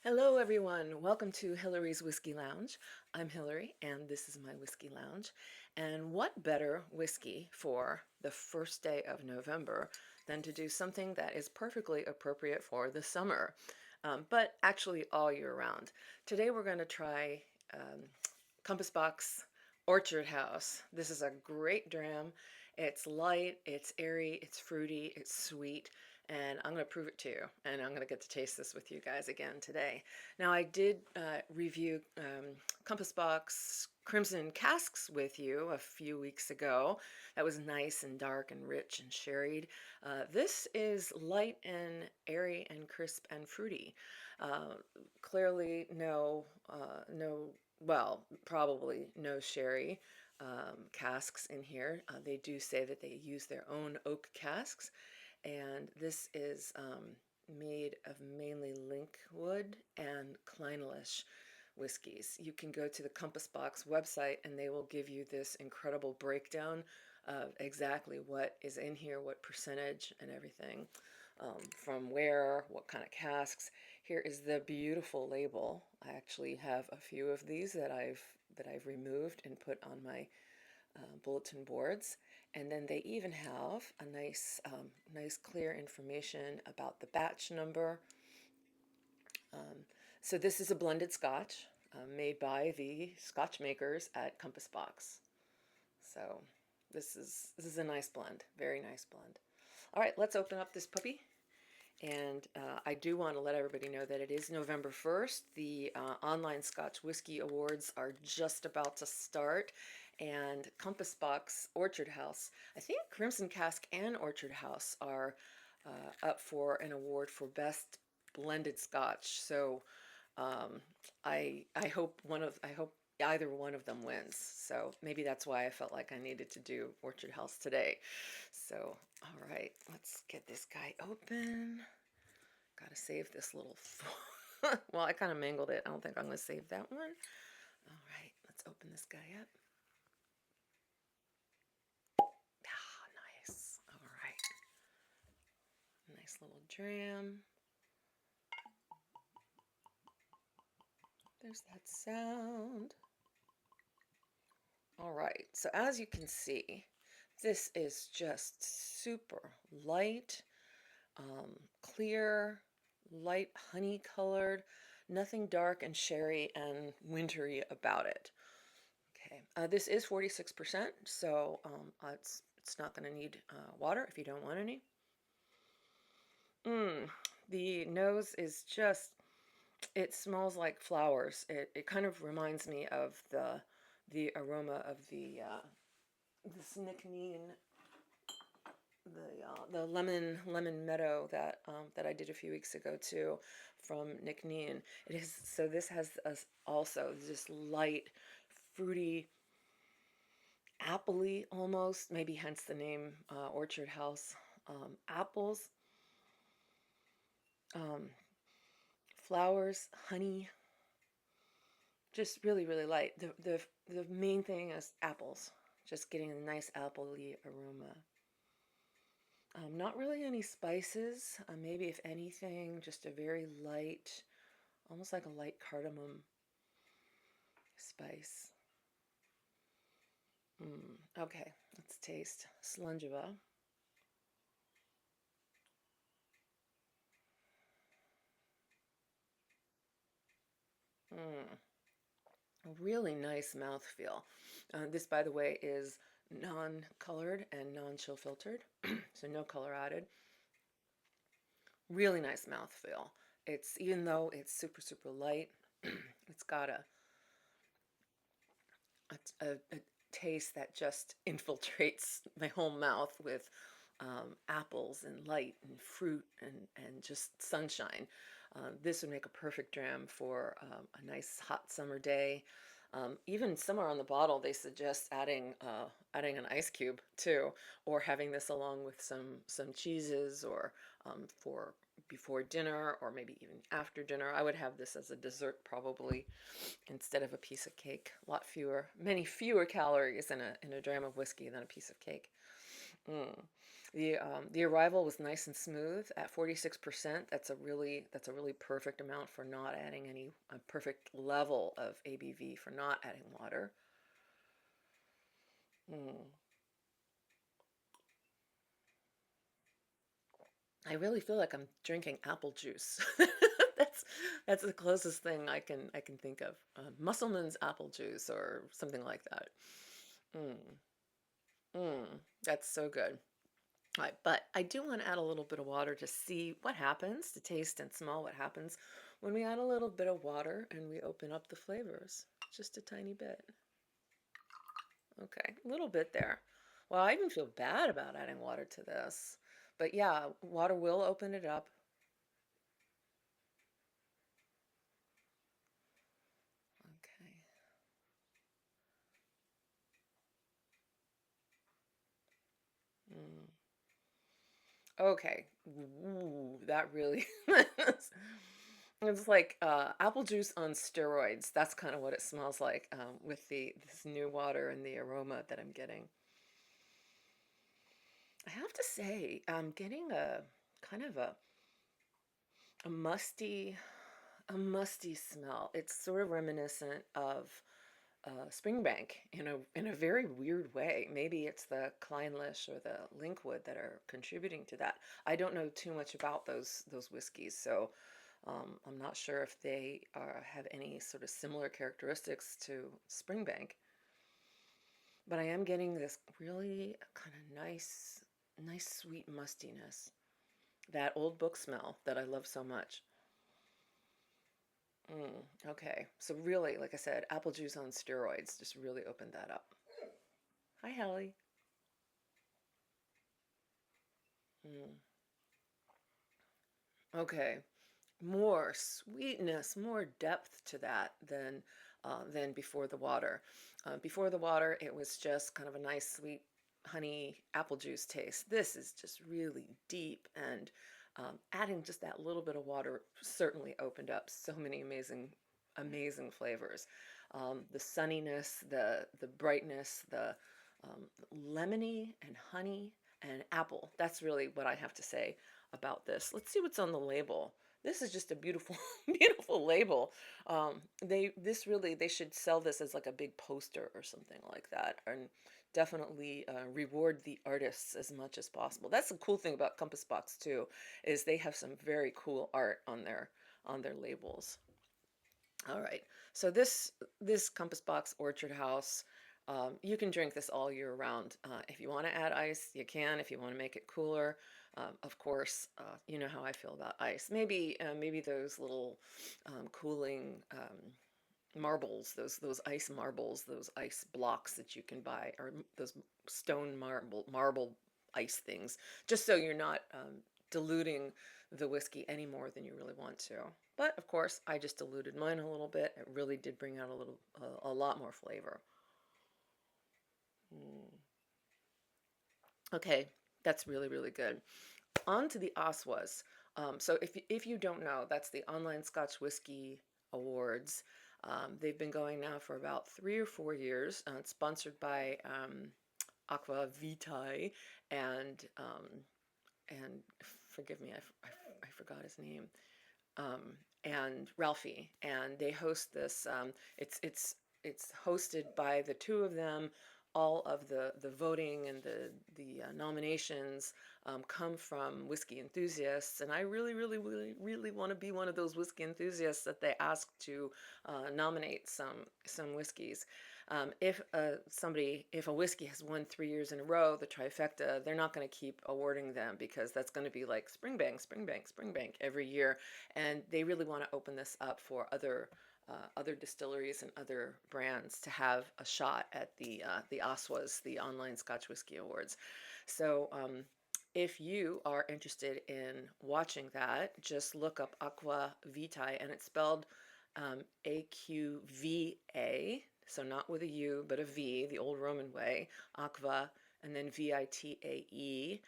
Hello, everyone. Welcome to Hillary's Whiskey Lounge. I'm Hillary, and this is my whiskey lounge. And what better whiskey for the first day of November than to do something that is perfectly appropriate for the summer, but actually all year round. Today we're going to try Compass Box Orchard House. This is a great dram. It's light, it's airy, it's fruity, it's sweet, and I'm going to prove it to you. And I'm going to get to taste this with you guys again today. Now, I did review Compass Box Crimson Casks with you a few weeks ago. That was nice and dark and rich and sherried. This is light and airy and crisp and fruity. Clearly, well, probably no sherry casks in here. They do say that they use their own oak casks, and this is made of mainly linkwood and clynelish whiskeys. You can go to the Compass Box website and they will give you this incredible breakdown of exactly what is in here, what percentage and everything, from where, what kind of casks. Here is the beautiful label. I actually have a few of these that I've removed and put on my bulletin boards. And then they even have a nice clear information about the batch number. So this is a blended scotch made by the scotch makers at Compass Box. So this is a nice blend, very nice blend. All right, let's open up this puppy. And I do want to let everybody know that it is November 1st. The online Scotch Whiskey Awards are just about to start. And Compass Box Orchard House, I think Crimson Cask and Orchard House are up for an award for Best Blended Scotch. So I hope either one of them wins. So maybe that's why I felt like I needed to do Orchard House today. So, all right, let's get this guy open. Gotta save this little, well, I kind of mangled it. I don't think I'm gonna save that one. All right, let's open this guy up. Ah, nice. All right. Nice little dram. There's that sound. All right, so as you can see, this is just super light, clear, light honey colored, nothing dark and sherry and wintry about it. Okay, this is 46%, so it's not going to need water if you don't want any. The nose is just, it smells like flowers. It kind of reminds me of the aroma of this nicotine, the lemon meadow that I did a few weeks ago too, from nicotine. It is, so this has also this light, fruity, appley almost, maybe hence the name Orchard House. Apples, um, flowers, honey, just really light. The main thing is apples, just getting a nice appley aroma. Not really any spices. Maybe if anything, just a very light, almost like a light cardamom spice. Okay, let's taste Slungeva. Really nice mouthfeel. This, by the way, is non-colored and non-chill filtered, so no color added. Really nice mouthfeel. It's, even though it's super light, it's got a taste that just infiltrates my whole mouth with apples and light and fruit and just sunshine. This would make a perfect dram for a nice hot summer day. Even somewhere on the bottle, they suggest adding an ice cube too, or having this along with some cheeses, or for before dinner, or maybe even after dinner. I would have this as a dessert probably instead of a piece of cake. Many fewer calories in a dram of whiskey than a piece of cake. Mm. The arrival was nice and smooth at 46%. That's a really perfect amount for not adding any a perfect level of ABV for not adding water. Mm. I really feel like I'm drinking apple juice. That's that's the closest thing I can think of. Musselman's apple juice or something like that. Mm, mm, that's so good. All right, but I do want to add a little bit of water to see what happens, to taste and smell what happens when we add a little bit of water and we open up the flavors. Just a tiny bit. Okay, a little bit there. Well, I even feel bad about adding water to this. But yeah, water will open it up. Okay. Mm. Okay. Ooh, that really it's like apple juice on steroids. That's kind of what it smells like with the this new water and the aroma that I'm getting. I have to say, I'm getting a kind of a musty a musty smell. It's sort of reminiscent of Springbank in a very weird way. Maybe it's the Kleinlich or the Linkwood that are contributing to that. I don't know too much about those whiskeys, so I'm not sure if they have any sort of similar characteristics to Springbank. But I am getting this really kind of nice sweet mustiness. That old book smell that I love so much. Okay, so really, like I said, apple juice on steroids just really opened that up. Hi, Hallie. Mm. Okay, more sweetness, more depth to that than before the water. Before the water, it was just kind of a nice sweet honey apple juice taste. This is just really deep, and adding just that little bit of water certainly opened up so many amazing flavors. The sunniness, the brightness, the lemony and honey and apple. That's really what I have to say about this. Let's see what's on the label. This is just a beautiful, beautiful label. They should sell this as like a big poster or something like that, and definitely reward the artists as much as possible. That's the cool thing about Compass Box too, is they have some very cool art on their labels. All right, so this Compass Box Orchard House, you can drink this all year round. If you want to add ice, you can. If you want to make it cooler, of course, you know how I feel about ice. Maybe those little cooling marbles, those ice marbles, those ice blocks that you can buy, or those stone marble ice things, just so you're not diluting the whiskey any more than you really want to. But of course, I just diluted mine a little bit. It really did bring out a lot more flavor. Mm. Okay, that's really good. On to the OSWAs. So if you don't know, that's the Online Scotch Whisky Awards. They've been going now for about 3 or 4 years. It's sponsored by Aqua Vitae and forgive me, I forgot his name. And Ralphie, and they host this. It's hosted by the two of them. All of the voting and the nominations come from whiskey enthusiasts, and I really want to be one of those whiskey enthusiasts that they ask to nominate some whiskeys. If a whiskey has won 3 years in a row, the trifecta, they're not going to keep awarding them because that's going to be like Springbank every year, and they really want to open this up for other distilleries and other brands to have a shot at the OSWAs, the Online Scotch Whisky Awards. So if you are interested in watching that, just look up Aqua Vitae, and it's spelled AQVA, so not with a U, but a V, the old Roman way, Aqua, and then Vitae.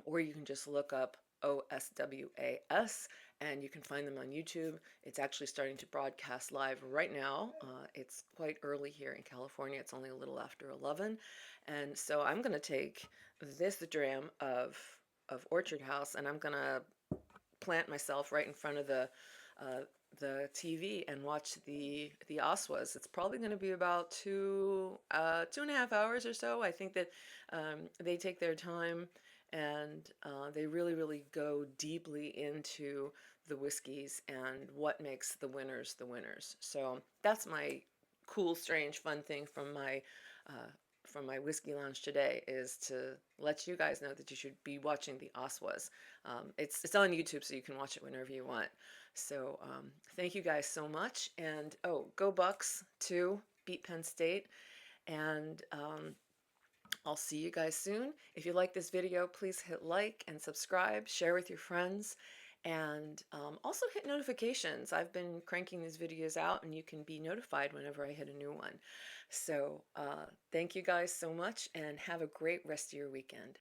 Or you can just look up OSWAS, and you can find them on YouTube. It's actually starting to broadcast live right now. It's quite early here in California. It's only a little after 11. And so I'm going to take this dram of Orchard House, and I'm going to plant myself right in front of uh, the TV and watch the OSWAs. It's probably going to be about 2.5 hours or so. I think that they take their time, and they really go deeply into the whiskeys and what makes the winners the winners. So that's my cool, strange, fun thing from my whiskey lounge today, is to let you guys know that you should be watching the OSWAs. It's on YouTube, so you can watch it whenever you want. So thank you guys so much, and oh, go Bucks too! Beat Penn State, and I'll see you guys soon. If you like this video, please hit like and subscribe, share with your friends, and also hit notifications. I've been cranking these videos out, and you can be notified whenever I hit a new one. So thank you guys so much, and have a great rest of your weekend.